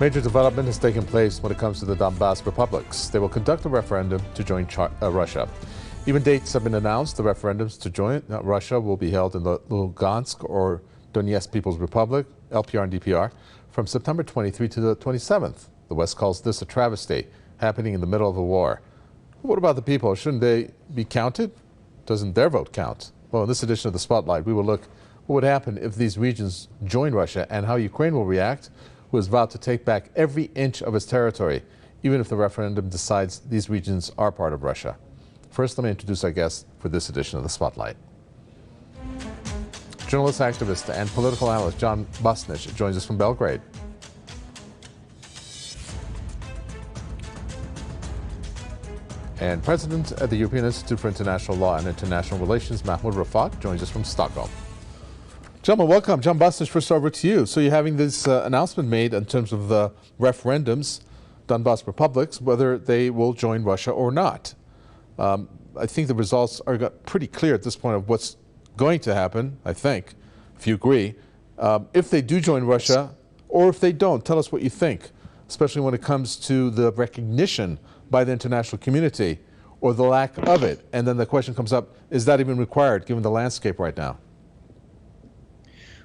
Major development has taken place when it comes to the Donbas republics. They will conduct a referendum to join Russia. Even dates have been announced. The referendums to join Russia will be held in the Luhansk or Donetsk People's Republic, LPR and DPR, from September 23 to the 27th. The West calls this a travesty, happening in the middle of a war. What about the people? Shouldn't they be counted? Doesn't their vote count? Well, in this edition of the Spotlight, we will look what would happen if these regions join Russia and how Ukraine will react, who has vowed to take back every inch of its territory, even if the referendum decides these regions are part of Russia. First, let me introduce our guest for this edition of the Spotlight. Journalist, activist, and political analyst John Bosnitch joins us from Belgrade. And President at the European Institute for International Law and International Relations, Mahmoud Refaat, joins us from Stockholm. Gentlemen, welcome. John Bosnitch, first over to you. So you're having this announcement made in terms of the referendums, Donbas republics, whether they will join Russia or not. I think the results are pretty clear at this point of what's going to happen, I think, if you agree. If they do join Russia, or if they don't, tell us what you think, especially when it comes to the recognition by the international community or the lack of it. And then the question comes up, is that even required given the landscape right now?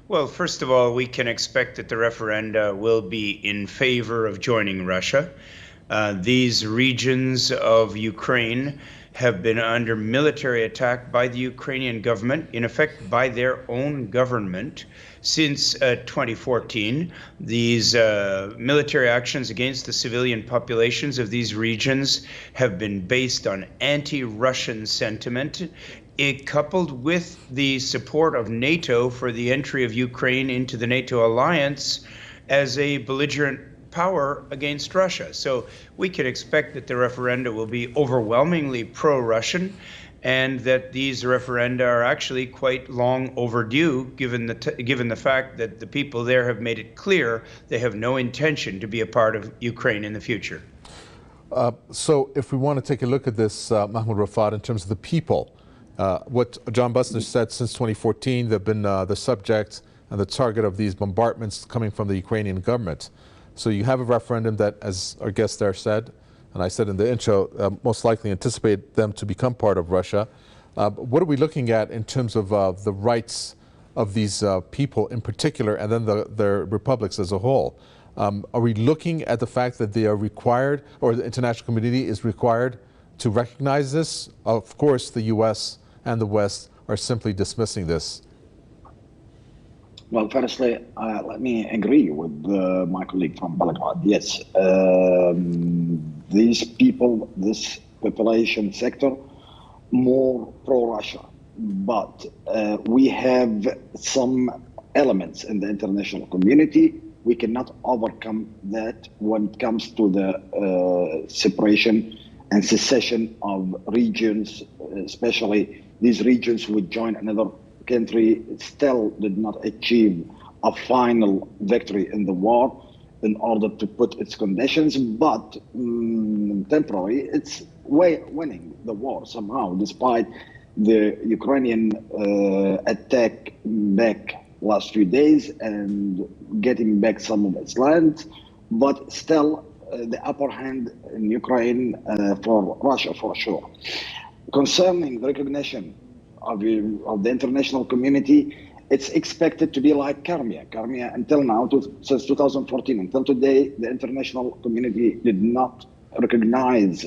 Well, first of all, we can expect that the referenda will be in favor of joining Russia. These regions of Ukraine have been under military attack by the Ukrainian government, in effect by their own government, since 2014. These military actions against the civilian populations of these regions have been based on anti-Russian sentiment, coupled with the support of NATO for the entry of Ukraine into the NATO alliance as a belligerent power against Russia. So we can expect that the referenda will be overwhelmingly pro-Russian, and that these referenda are actually quite long overdue, given the fact that the people there have made it clear they have no intention to be a part of Ukraine in the future. So if we want to take a look at this, Mahmoud Refaat, in terms of the people, what John Bosnitch said, since 2014, they've been the subject and the target of these bombardments coming from the Ukrainian government. So you have a referendum that, as our guest there said, and I said in the intro, most likely anticipate them to become part of Russia. What are we looking at in terms of the rights of these people in particular, and then their republics as a whole? Are we looking at the fact that they are required, or the international community is required to recognize this? Of course, the U.S. and the West are simply dismissing this. Well, firstly, let me agree with my colleague from Belgrade. Yes, these people, this population sector, more pro-Russia. But we have some elements in the international community. We cannot overcome that when it comes to the separation and secession of regions, especially these regions would join another country, still did not achieve a final victory in the war in order to put its conditions, but temporary, it's winning the war somehow, despite the Ukrainian attack back last few days and getting back some of its land, but still the upper hand in Ukraine for Russia, for sure. Concerning the recognition of the international community, it's expected to be like Crimea. Crimea, until now, since 2014, until today, the international community did not recognize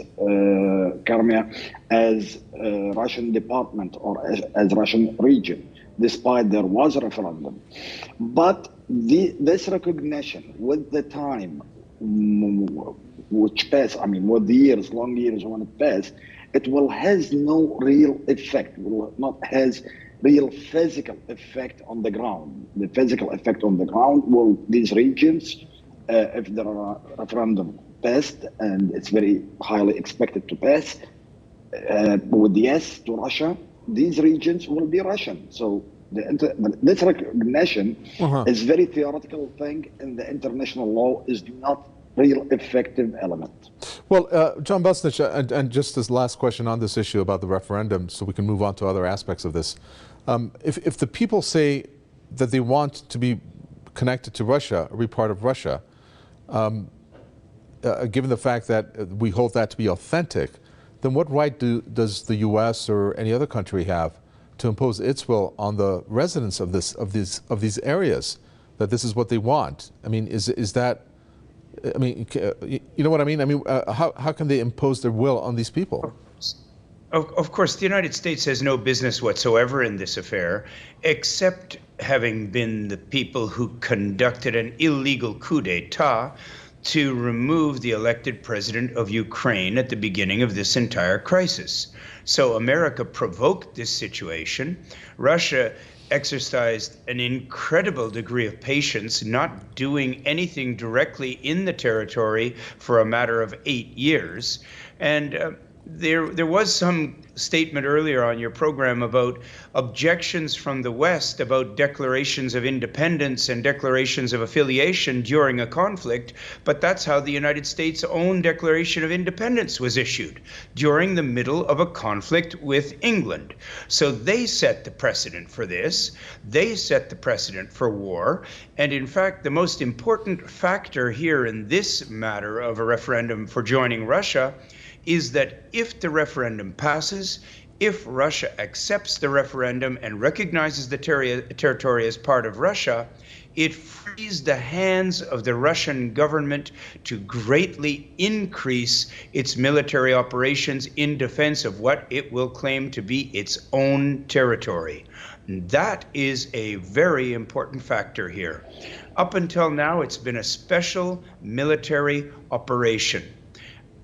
Crimea as a Russian department or as Russian region, despite there was a referendum. But this recognition, with the time which passed, I mean, with the years, long years when it passed, it will has no real effect, will not has real physical effect on the ground. The physical effect on the ground will these regions, if there are a referendum passed, and it's very highly expected to pass, with yes to Russia, these regions will be Russian. So this recognition is very theoretical thing, and the international law is not real effective element. Well, John Bosnitch, and just this last question on this issue about the referendum, so we can move on to other aspects of this. If the people say that they want to be connected to Russia, or be part of Russia, given the fact that we hold that to be authentic, then what right does the U.S. or any other country have to impose its will on the residents of these areas, that this is what they want? I mean, is that? I mean, you know what I mean? I mean, how can they impose their will on these people? Of course, the United States has no business whatsoever in this affair, except having been the people who conducted an illegal coup d'etat to remove the elected president of Ukraine at the beginning of this entire crisis. So America provoked this situation. Russia exercised an incredible degree of patience, not doing anything directly in the territory for a matter of 8 years. And there was some statement earlier on your program about objections from the West about declarations of independence and declarations of affiliation during a conflict, but that's how the United States' own Declaration of Independence was issued, during the middle of a conflict with England. So they set the precedent for this. They set the precedent for war. And in fact, the most important factor here in this matter of a referendum for joining Russia is that if the referendum passes, if Russia accepts the referendum and recognizes the territory as part of Russia, it frees the hands of the Russian government to greatly increase its military operations in defense of what it will claim to be its own territory. That is a very important factor here. Up until now, it's been a special military operation.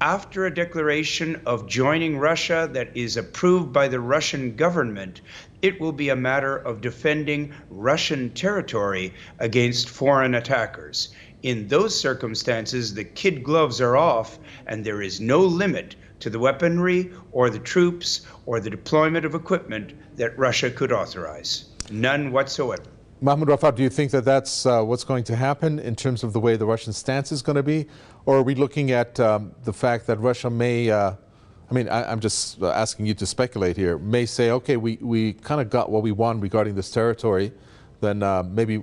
After a declaration of joining Russia that is approved by the Russian government, it will be a matter of defending Russian territory against foreign attackers. In those circumstances, the kid gloves are off, and there is no limit to the weaponry or the troops or the deployment of equipment that Russia could authorize. None whatsoever. Mahmoud Refaat, do you think that that's what's going to happen in terms of the way the Russian stance is going to be? Or are we looking at the fact that Russia may, I'm just asking you to speculate here, may say, okay, we kind of got what we want regarding this territory, then maybe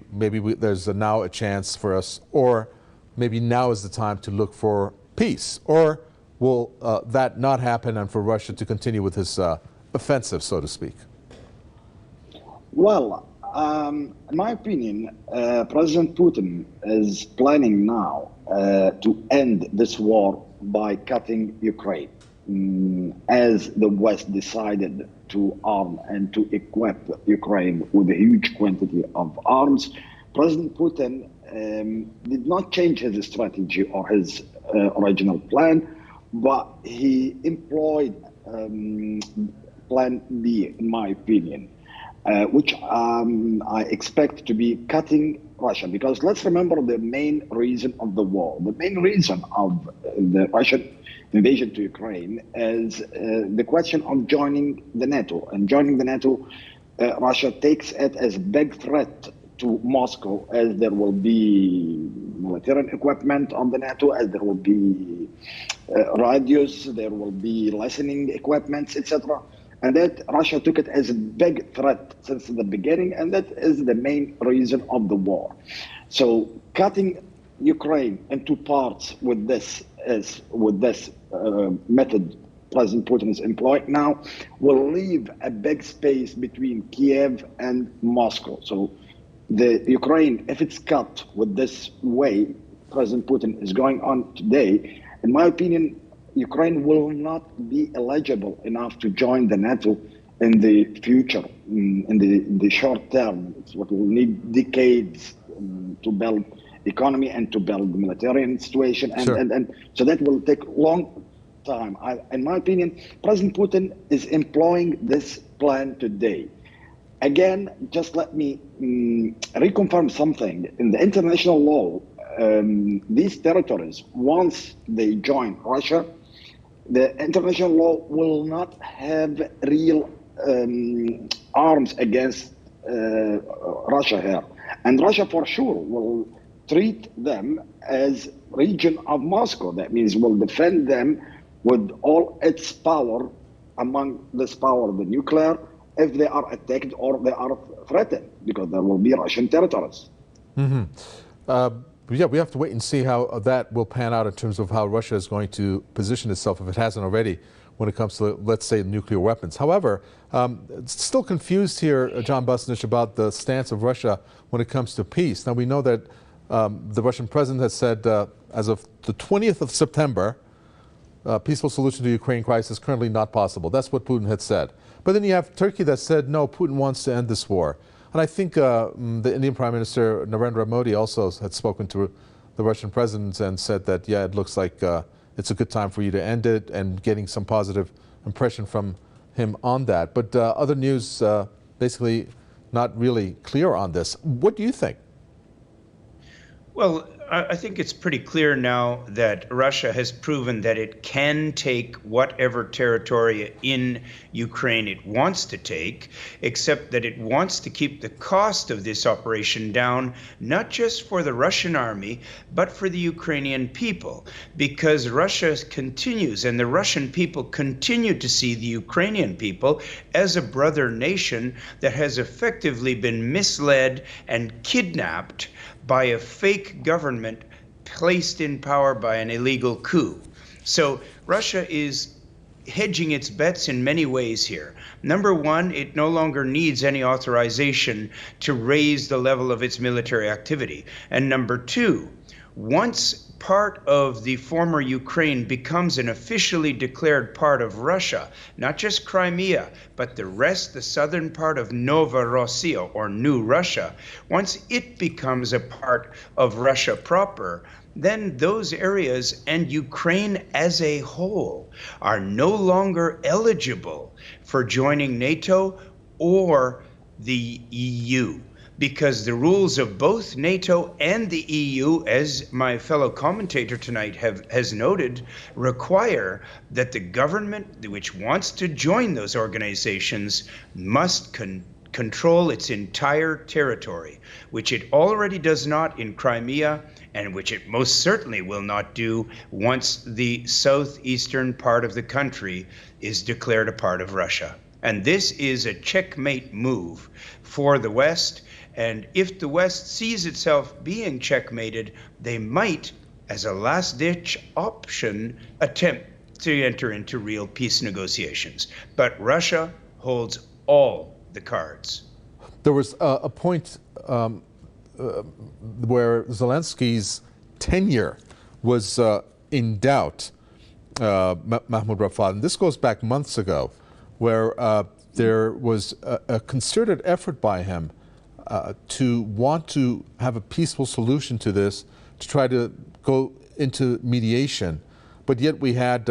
there's now a chance for us, or maybe now is the time to look for peace? Or will that not happen and for Russia to continue with his offensive, so to speak? Well, in my opinion, President Putin is planning now to end this war by cutting Ukraine. As the West decided to arm and to equip Ukraine with a huge quantity of arms, President Putin did not change his strategy or his original plan, but he employed Plan B, in my opinion. Which I expect to be cutting Russia. Because let's remember the main reason of the war. The main reason of the Russian invasion to Ukraine is the question of joining the NATO. And joining the NATO, Russia takes it as a big threat to Moscow, as there will be military equipment on the NATO, as there will be radios, there will be listening equipment, etc. And that Russia took it as a big threat since the beginning, and that is the main reason of the war. So cutting Ukraine into parts with this method President Putin is employing now will leave a big space between Kiev and Moscow. So the Ukraine, if it's cut with this way President Putin is going on today, in my opinion, Ukraine will not be eligible enough to join the NATO in the future, in the short term. It's what will need decades to build economy and to build the military situation. And, sure. and so that will take long time. In my opinion, President Putin is employing this plan today. Again, just let me reconfirm something. In the international law, these territories, once they join Russia, the international law will not have real arms against Russia here. And Russia for sure will treat them as region of Moscow. That means will defend them with all its power, among this power, the nuclear, if they are attacked or they are threatened, because there will be Russian territories. Mm-hmm. Yeah, we have to wait and see how that will pan out in terms of how Russia is going to position itself, if it hasn't already, when it comes to, let's say, nuclear weapons. However, still confused here, John Bosnitch, about the stance of Russia when it comes to peace. Now, we know that the Russian president has said as of the 20th of September, a peaceful solution to the Ukraine crisis is currently not possible. That's what Putin had said. But then you have Turkey that said, no, Putin wants to end this war. And I think the Indian Prime Minister Narendra Modi also had spoken to the Russian president and said that, yeah, it looks like it's a good time for you to end it, and getting some positive impression from him on that. But other news basically not really clear on this. What do you think? Well, I think it's pretty clear now that Russia has proven that it can take whatever territory in Ukraine it wants to take, except that it wants to keep the cost of this operation down, not just for the Russian army, but for the Ukrainian people, because Russia continues and the Russian people continue to see the Ukrainian people as a brother nation that has effectively been misled and kidnapped by a fake government placed in power by an illegal coup. So Russia is hedging its bets in many ways here. Number one, it no longer needs any authorization to raise the level of its military activity. And number two, once part of the former Ukraine becomes an officially declared part of Russia, not just Crimea, but the rest, the southern part of Novorossiya, or New Russia, once it becomes a part of Russia proper, then those areas and Ukraine as a whole are no longer eligible for joining NATO or the EU. Because the rules of both NATO and the EU, as my fellow commentator tonight has noted, require that the government which wants to join those organizations must control its entire territory, which it already does not in Crimea, and which it most certainly will not do once the southeastern part of the country is declared a part of Russia. And this is a checkmate move for the West. And if the West sees itself being checkmated, they might, as a last-ditch option, attempt to enter into real peace negotiations. But Russia holds all the cards. There was a point where Zelensky's tenure was in doubt, Mahmoud Refaat, and this goes back months ago, where there was a concerted effort by him to want to have a peaceful solution to this, to try to go into mediation. But yet we had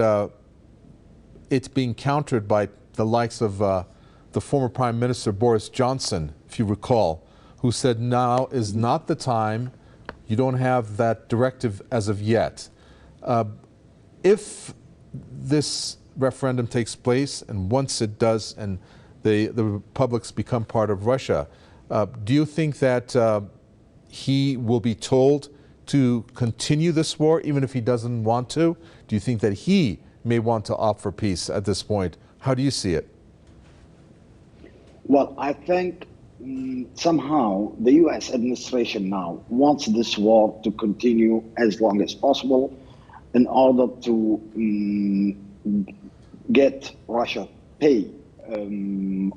it being countered by the likes of the former Prime Minister Boris Johnson, if you recall, who said now is not the time, you don't have that directive as of yet. If this referendum takes place, and once it does and the republics become part of Russia, do you think that he will be told to continue this war even if he doesn't want to? Do you think that he may want to opt for peace at this point? How do you see it? Well, I think somehow the U.S. administration now wants this war to continue as long as possible in order to get Russia pay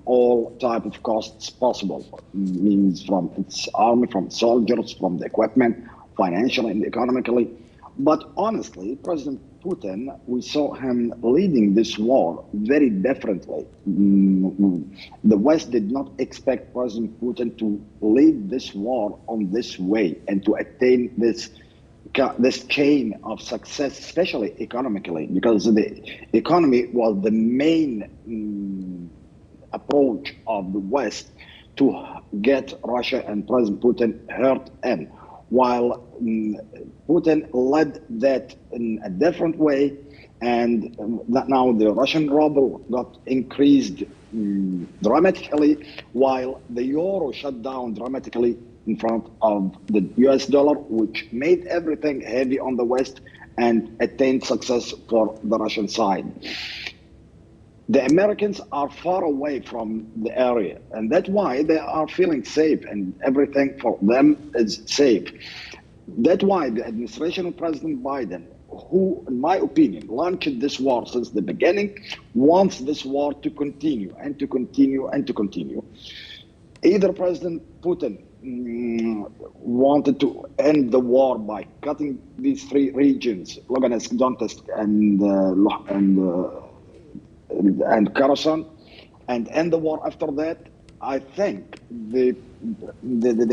all type of costs possible, means from its army, from soldiers, from the equipment, financially and economically. But honestly, President Putin, we saw him leading this war very differently. The West did not expect President Putin to lead this war on this way and to attain this chain of success, especially economically, because the economy was the main approach of the West to get Russia and President Putin hurt in. While Putin led that in a different way, and that now the Russian ruble got increased dramatically, while the euro shut down dramatically in front of the US dollar, which made everything heavy on the West and attained success for the Russian side. The Americans are far away from the area, and that's why they are feeling safe and everything for them is safe. That's why the administration of President Biden, who, in my opinion, launched this war since the beginning, wants this war to continue and to continue and to continue. Either President Putin wanted to end the war by cutting these three regions, Luhansk, Donetsk, and Kherson, and end the war after that. I think the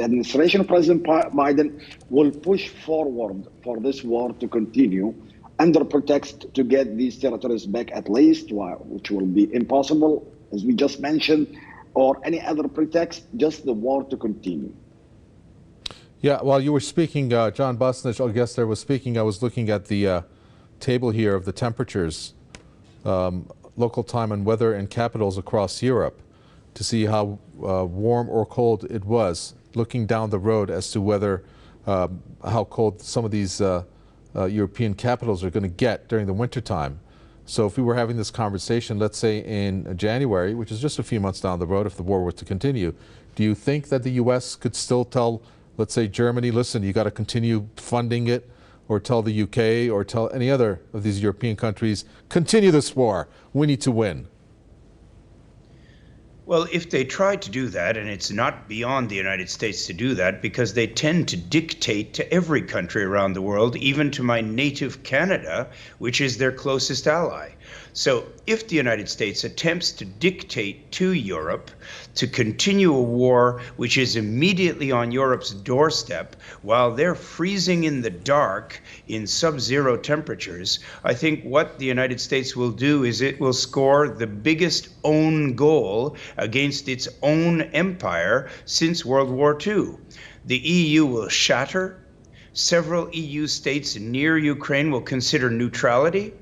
administration of President Biden will push forward for this war to continue under pretext to get these territories back at least, which will be impossible, as we just mentioned, or any other pretext, just the war to continue. Yeah, while you were speaking, John Bosnitch, our guest there, was speaking, I was looking at the table here of the temperatures, local time and weather in capitals across Europe, to see how warm or cold it was, looking down the road as to whether how cold some of these European capitals are going to get during the wintertime. So if we were having this conversation, let's say in January, which is just a few months down the road, if the war were to continue, do you think that the U.S. could still tell, let's say, Germany, listen, you got to continue funding it, or tell the UK, or tell any other of these European countries, continue this war, we need to win? Well, if they try to do that, and it's not beyond the United States to do that, because they tend to dictate to every country around the world, even to my native Canada, which is their closest ally. So if the United States attempts to dictate to Europe to continue a war which is immediately on Europe's doorstep while they're freezing in the dark in sub-zero temperatures, I think what the United States will do is it will score the biggest own goal against its own empire since World War II. The EU will shatter. Several EU states near Ukraine will consider neutrality.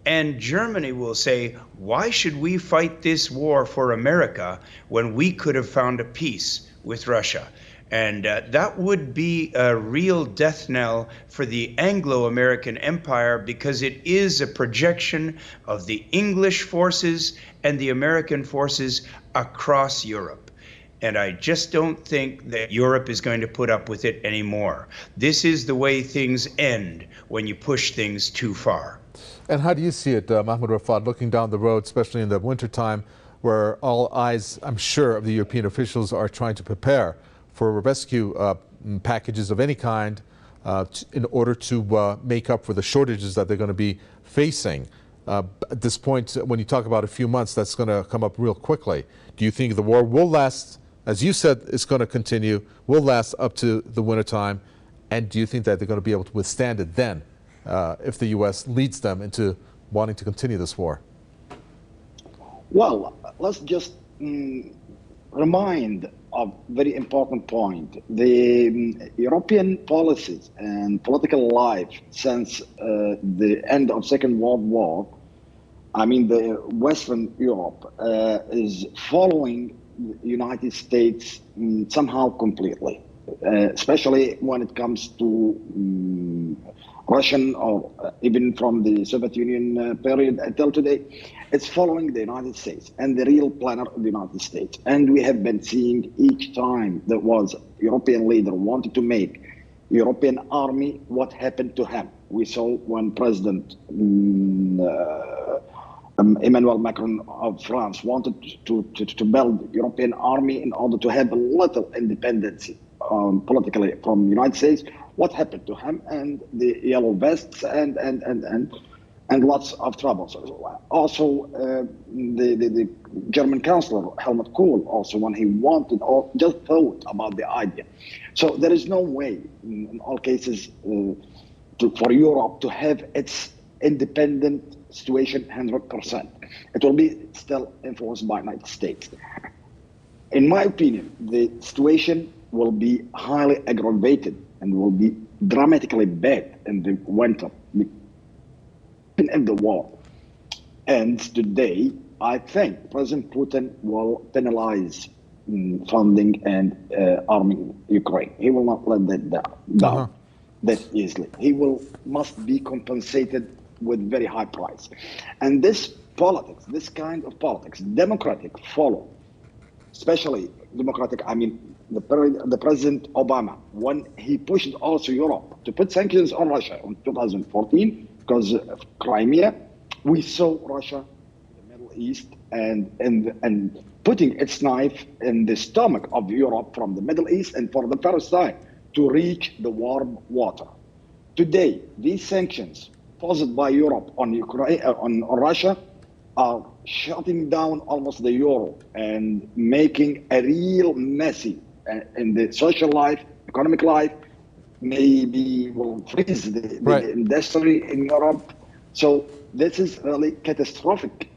And Germany will say, why should we fight this war for America when we could have found a peace with Russia? And that would be a real death knell for the Anglo-American empire, because it is a projection of the English forces and the American forces across Europe. And I just don't think that Europe is going to put up with it anymore. This is the way things end when you push things too far. And how do you see it, Mahmoud Refaat, looking down the road, especially in the wintertime, where all eyes, I'm sure, of the European officials are trying to prepare for rescue packages of any kind in order to make up for the shortages that they're going to be facing? At this point, when you talk about a few months, that's going to come up real quickly. Do you think the war will last, as you said, it's going to continue, will last up to the wintertime? And do you think that they're going to be able to withstand it then? If the U.S. leads them into wanting to continue this war? Well, let's just remind a very important point. The European policies and political life since the end of Second World War, I mean the Western Europe, is following the United States somehow completely, especially when it comes to Russian, or even from the Soviet Union period until today, it's following the United States and the real planner of the United States. And we have been seeing each time there was a European leader wanted to make European army, what happened to him. We saw when President Emmanuel Macron of France wanted to build European army in order to have a little independence politically from the United States. What happened to him and the yellow vests and lots of troubles. Also, the German Chancellor Helmut Kohl, also when he wanted or just thought about the idea. So there is no way in all cases for Europe to have its independent situation 100%. It will be still influenced by the United States. In my opinion, the situation will be highly aggravated and will be dramatically bad in the winter in the war. And today, I think President Putin will penalize funding and arming Ukraine. He will not let that down that easily. He must be compensated with very high price. And this politics, this kind of politics, democratic follow, especially democratic, I mean the President Obama, when he pushed also Europe to put sanctions on Russia in 2014 because of Crimea, we saw Russia in the Middle East and putting its knife in the stomach of Europe from the Middle East, and for the first time to reach the warm water. Today, these sanctions posed by Europe on Ukraine, on Russia, are shutting down almost the euro and making a real messy in the social life, economic life. Maybe will freeze the industry in Europe. So this is really catastrophic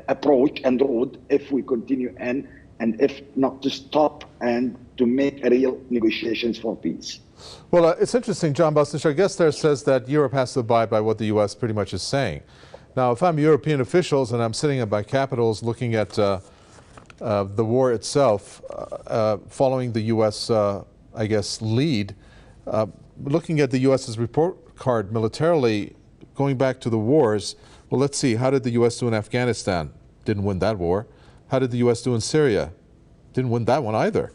approach and road if we continue and if not to stop and to make real negotiations for peace. Well, it's interesting, John Bosnitch. Our guest there says that Europe has to abide by what the U.S. pretty much is saying. Now, if I'm European officials and I'm sitting at my capitals looking at the war itself, following the U.S., I guess, lead, looking at the U.S.'s report card militarily, going back to the wars, well, let's see, how did the U.S. do in Afghanistan? Didn't win that war. How did the U.S. do in Syria? Didn't win that one either.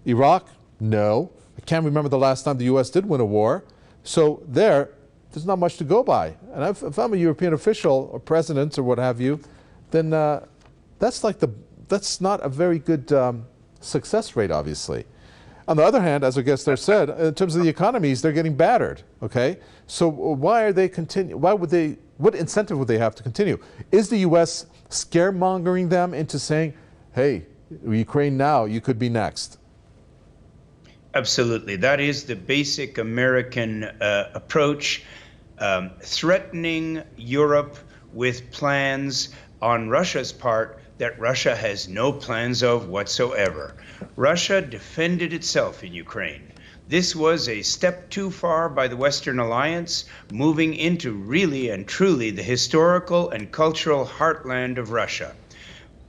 Iraq? No. I can't remember the last time the U.S. did win a war. So there's not much to go by. And if I'm a European official or president or what have you, then that's not a very good success rate, obviously. On the other hand, as our guest there said, in terms of the economies, they're getting battered. Okay, so why are they what incentive would they have to continue? Is the U.S. scaremongering them into saying, "Hey, Ukraine, now you could be next"? Absolutely. That is the basic American approach, threatening Europe with plans on Russia's part that Russia has no plans of whatsoever. Russia defended itself in Ukraine. This was a step too far by the Western Alliance, moving into really and truly the historical and cultural heartland of Russia,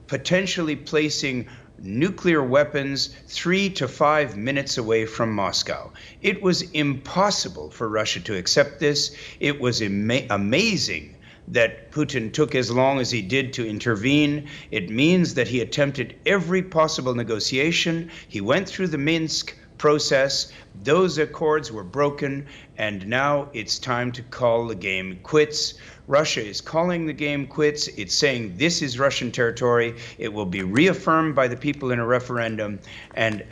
potentially placing nuclear weapons 3 to 5 minutes away from Moscow. It was impossible for Russia to accept this. It was amazing that Putin took as long as he did to intervene. It means that he attempted every possible negotiation. He went through the Minsk process. Those accords were broken, and now it's time to call the game quits. Russia is calling the game quits. It's saying this is Russian territory. It will be reaffirmed by the people in a referendum. And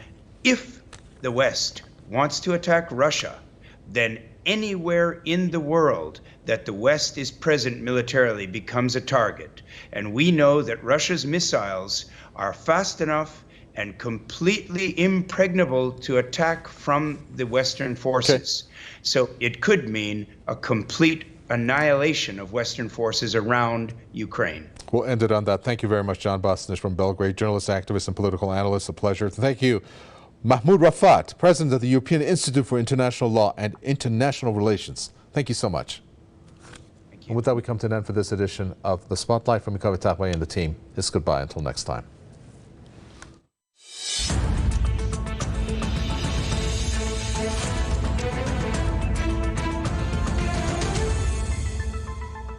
if the West wants to attack Russia, then anywhere in the world that the West is present militarily becomes a target. And we know that Russia's missiles are fast enough and completely impregnable to attack from the Western forces. Okay. So it could mean a complete annihilation of Western forces around Ukraine. We'll end it on that. Thank you very much, John Bosnitch from Belgrade, journalist, activist, and political analyst. A pleasure. Thank you. Mahmoud Refaat, president of the European Institute for International Law and International Relations. Thank you so much. Thank you. And with that, we come to an end for this edition of The Spotlight from Mikhail Tatway and the team. It's goodbye until next time.